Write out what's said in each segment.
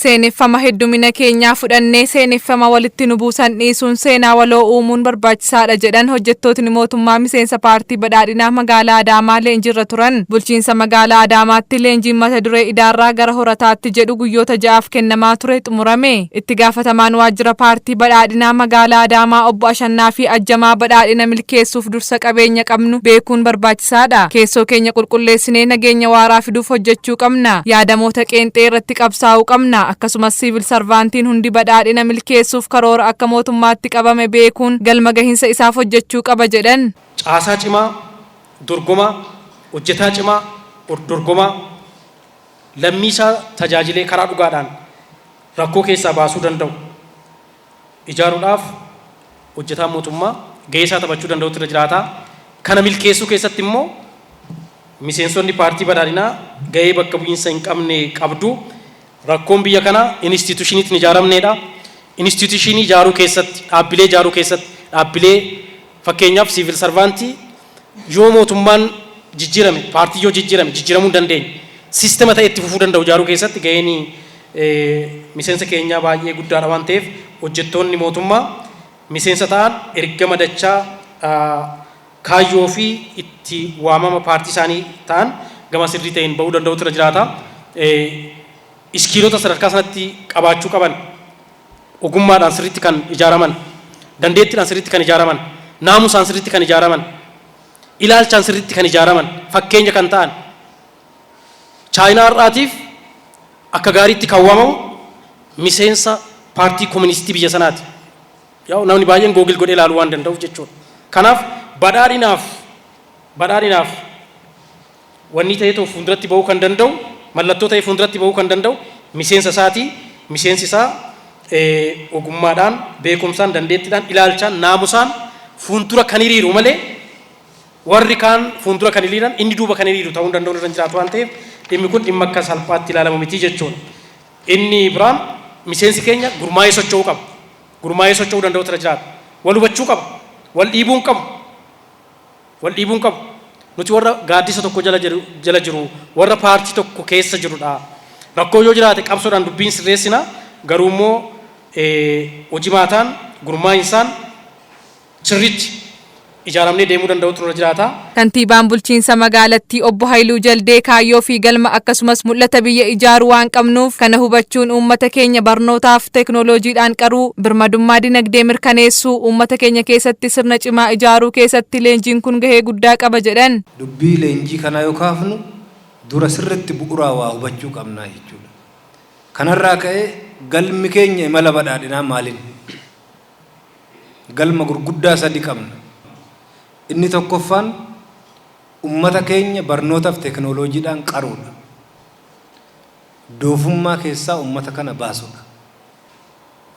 Seeneffama heddumina keenyaa fudhannee seeneffama walitti nu buusan dhiisuun seenaa waloo uumuun barbaachisaadha jedhan hojjettootni mootummaa miseensa paartii badhaadhinaa magaalaa Adaamaa leenjiirra turan. Bulchiinsa magaalaa Adaamaatti leenjiin mata duree idaarraa gara horataatti jedhu guyyoota 6 kennamaa ture xumurame. Itti gaafatamaan waajjira paartii badhaadhinaa magaalaa Adaamaa obbo Ashannaa fi Ajjamaa badhaadhina milkeessuuf dursa qabeenya qabnu beekuun barbaachisaadha. Keessoo keenya qulqulleessinee nageenya waaraa fiduuf hojjechuu qabna. Yaadamoota qeenxee irratti qabsaa'uu qabna. Akkasumas siivil sarvaantiin hundi badhaadhina milkeessuuf karoora akka mootummaatti qabame beekuun galma gahinsa isaaf hojjechuu qaba jedhan. Caasaa cimaa, dorgomaa, hojjetaa cimaa, dorgomaa, lammiisaa tajaajilee karaa dhugaadhaan rakkoo keessaa baasuu danda'u ijaaruudhaaf hojjetaa mootummaa gahee isaa taphachuu danda'utu irra jiraata. Kana milkeessuu keessatti immoo miseensonni paartii badhaadhinaa gahee bakka bu'iinsa hin qabne qabdu. Rakkoon biyya kana instituutioniitiin ijaaramneedha. Instituutionii ijaaruu keessatti, dhaabbilee ijaaruu keessatti, dhaabbilee fakkeenyaaf siivil sarvaantii yoo mootummaan jijjiirame, paartii yoo jijjiirame, jijjiiramuu hin dandeenye, siistema ta'e itti fufuu danda'u ijaaruu keessatti gaheen miseensa keenyaa baay'ee guddaadha waan ta'eef hojjettoonni mootummaa miseensa ta'an ergama dachaa kaayyoo fi itti waamama paartii isaanii ta'an gama sirrii ta'een bahuu danda'utu irra jiraata. Iskiilota sadarkaa sanatti qabaachuu qaban, ogummaadhaan sirriitti kan ijaaraman, dandeettiidhaan sirriitti kan ijaaraman, naamusaan sirriitti kan ijaaraman, ilaalchaan sirriitti kan ijaaraman, fakkeenya kan ta'an, chaayinaa har'aatiif akka gaariitti kan waamamu miseensa paartii kooministii biyya sanaati. Namni baay'een googil godhee ilaaluu waan danda'uuf jechuudha. Kanaaf badhaadhinaaf wanni ta'ee ta'u fuulduratti bahuu kan danda'u, mallattoo ta'ee fuulduratti bahuu kan danda'u miseensa isaatii. Miseensi isaa ogummaadhaan, beekumsaan, dandeettiidhaan, ilaalchaan, naamusaan fuuldura kan hiriiru malee warri kaan fuuldura kan hiriiran inni duuba kan hiriiru ta'uu danda'u irra jiraatu waan ta'eef dhimmi kun dhimma akka salphaatti ilaalamu miti jechuudha. Inni biraan miseensi keenya gurmaa'ee socho'uu qaba. Gurmaa'ee socho'uu danda'u irra jiraata. Wal hubachuu qaba. Wal dhiibuu hin qabu. Nuti warra gaaddisa tokko jala jiru, warra paartii tokko keessa jirudha. Rakkoo yoo jiraate qabsoodhaan dubbiin sirreessina. Garuu immoo hojimaataan, gurmaa'insaan sirriitti ijaaramnee deemuu danda'utu irra jiraata. Kantiibaan bulchiinsa magaalattii obbo Haayiluu Jaldee kaayyoo fi galma akkasumas mul'ata biyya ijaaruu waan qabnuuf kana hubachuun uummata keenya barnootaaf teeknooloojiidhaan qaruu birmadummaa dinagdee mirkaneessuu uummata keenya keessatti sirna cimaa ijaaruu keessatti leenjiin kun gahee guddaa qaba jedhan. Dubbii leenjii kana yoo kaafnu dura sirriitti bu'uuraa waa hubachuu qabnaa jechuudha. Kanarraa ka'ee galmi keenya imala badhaadhinaa maaliin? Galma gurguddaa 3 qabna. Inni tokkoffaan ummata keenya barnootaaf teeknooloojiidhaan qaruudha. Doofummaa keessaa ummata kana baasuudha.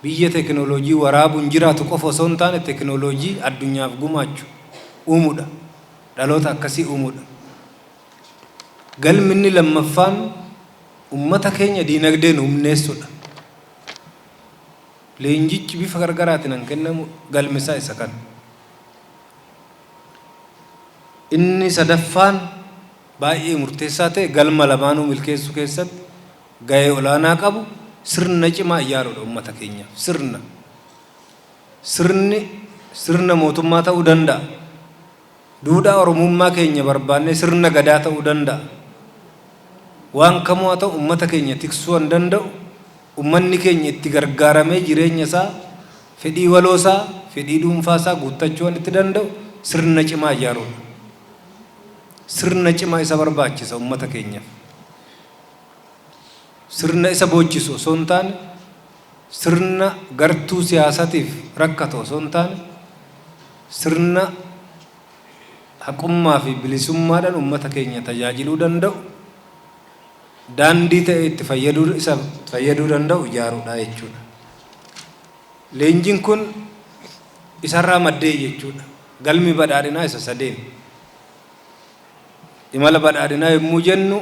Biyya teeknooloojii waraabuun jiraatu qofa osoo hin taane teeknooloojii addunyaaf gumaachu uumuudha. Dhaloota akkasii uumuudha. Galmi inni lammaffaan ummata keenya diinagdeen humneessuudha. Leenjichi bifa gargaraatiin kan kennamu galmisaa isa kana. Inni sadaffaan baay'ee murteessaa ta'e galma lamaanuu milkeessuu keessatti gahee olaanaa qabu sirna cimaa ijaaruudha uummata keenyaaf. Sirna mootummaa ta'uu danda'a. Duudhaa oromummaa keenya barbaannee sirna gadaa ta'uu danda'a. Waan kamuu haa ta'u uummata keenya tiksuu hin danda'u. Uummanni keenya itti gargaaramee jireenya isaa, fedhii waloosaa, fedhii dhuunfaasaa guuttachuu waan itti danda'u sirna cimaa ijaaruudha. Sirna cimaa isa barbaachisa uummata keenyaaf. Sirna isa boojjisu osoo hin taane, sirna gartuu siyaasatiif rakkatu osoo hin taane, sirna haqummaa fi bilisummaadhaan uummata keenya tajaajiluu danda'u, daandii ta'e itti fayyaduu danda'u ijaaruudha jechuudha. Leenjiin kun isarraa maddee jechuudha. Galmi badhaadhinaa isa 3. Imala badhaadhinaa yommuu jennu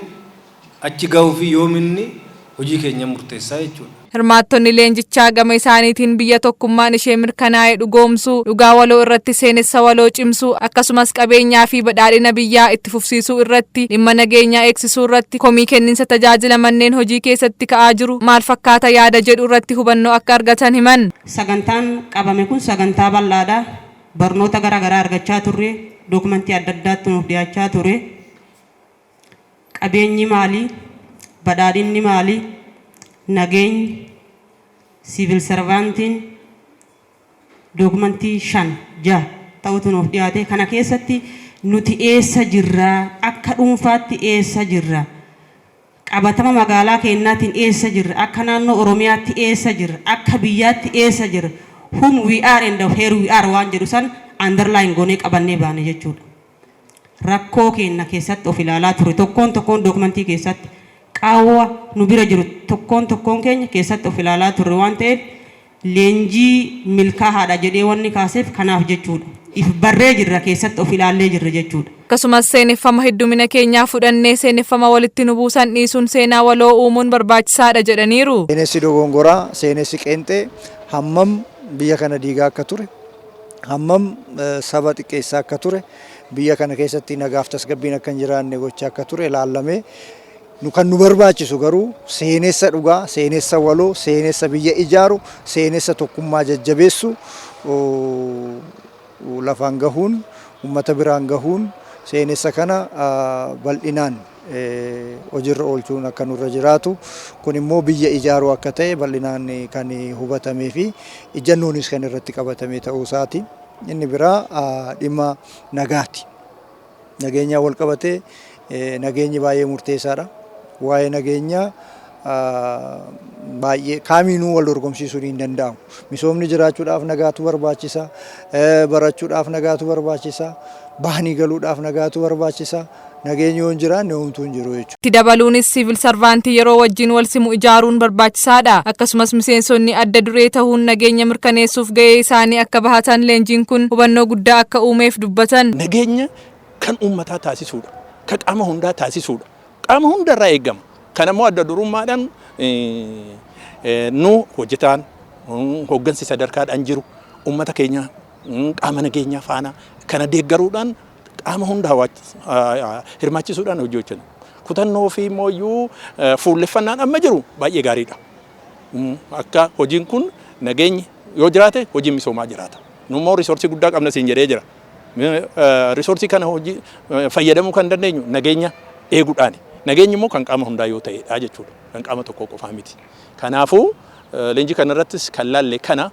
achi gahuu fi yoominni hojii keenya murteessaa jechuudha. Hirmaattonni leenjichaa gama isaaniitiin biyya tokkummaan ishee mirkanaa'ee dhugoomsuu, dhugaa waloo irratti seenessa waloo cimsuu, akkasumas qabeenyaa fi badhaadhina biyyaa itti fufsiisuu irratti, dhimma nageenyaa eegsisuu irratti, komii kenniinsa tajaajila manneen hojii keessatti ka'aa jiru maal fakkaata yaada jedhu irratti hubannoo akka argatan himan. Sagantaan qabame kun sagantaa bal'aadha. Barnoota garaagaraa argachaa turre, dookumentii adda addaatti nuuf dhiyaachaa ture. Qabeenyi maali? Badhaadhinni maali? Nageenyi, siivil sarvaantiin dookumentii 5-6 ta'utu nuuf dhiyaate. Kana keessatti nuti eessa jirra? Akka dhuunfaatti eessa jirra? Qabatama magaalaa keenyaatiin eessa jirra? Akka naannoo Oromiyaatti eessa jirra? Akka biyyaatti eessa jirra? Whom we are and where we are waan jedhu san underline goonee qabannee baane jechuudha. Rakkoo keenya keessatti of ilaalaa ture tokkoon dookumentii keessatti qaawwa nu bira jiru tokkoon keenya keessatti of ilaalaa ture waan ta'eef leenjii milkaa'aadha jedhee wanni kaaseef kanaaf jechuudha. If barree jirra keessatti of ilaallee jirra jechuudha. Akkasumas seeneffama heddumina keenyaa fudhannee seeneffama walitti nu buusan dhiisuun seenaa waloo uumuun barbaachisaadha jedhaniiru. Seenessi dogongoraa, seenessi qeenxee hammam biyya kana diigaa akka ture, hammam saba xiqqeessaa akka ture, biyya kana keessatti nagaaf tasgabbiin akka hin jiraanne gochaa akka ture ilaallamee kan nu barbaachisu garuu seenessa dhugaa, seenessa waloo, seenessa biyya ijaaru, seenessa tokkummaa jajjabeessu lafaan gahuun, uummata biraan gahuun seenessa kana bal'inaan hojiirra oolchuun akka nurra jiraatu kun immoo biyya ijaaruu akka ta'e bal'inaan kan hubatamee fi ijannoonis kan irratti qabatame ta'uu isaati. Inni biraa dhimma nagaati. Nageenya wal qabatee nageenyi baay'ee murteessaadha. Waa'ee nageenyaa baay'ee kaaminuu wal dorgomsiisuun hin danda'amu. Misoomni jiraachuudhaaf nagaatu barbaachisa, barachuudhaaf nagaatu barbaachisa, bahanii galuudhaaf nagaatu barbaachisa. Nageenyi yoo hin jiraanne homtuu hin jiru jechuudha. Itti dabaluunis siivil sarvaantii yeroo wajjin wal simu ijaaruun barbaachisaadha. Akkasumas miseensonni adda duree ta'uun nageenya mirkaneessuuf gahee isaanii akka bahatan leenjiin kun hubannoo guddaa akka uumeef dubbatan. Nageenya kan uummataa taasisuudha. Kan qaama hundaa taasisuudha. Qaama hundarraa eegama. Kan ammoo adda durummaadhaan nu hojjetaan hooggansi sadarkaadhaan jiru uummata keenya qaama nageenyaa faana kana deeggaruudhaan qaama hundaa hirmaachisuudhaan hojjetan. Kutannoo fi mooyyuu fuulleffannaan amma jiru baay'ee gaariidha. Akka hojiin kun nageenyi yoo jiraate hojiin misoomaa jiraata. Nummoo risoorsii guddaa qabna siin jedhee jira. Risoorsii kana hojii fayyadamuu kan dandeenyu nageenya eeguudhaani. Nageenyi immoo kan qaama hundaa yoo ta'edha jechuudha. Kan qaama tokko qofaa miti. Kanaafuu leenjii kanarrattis kan laalle kana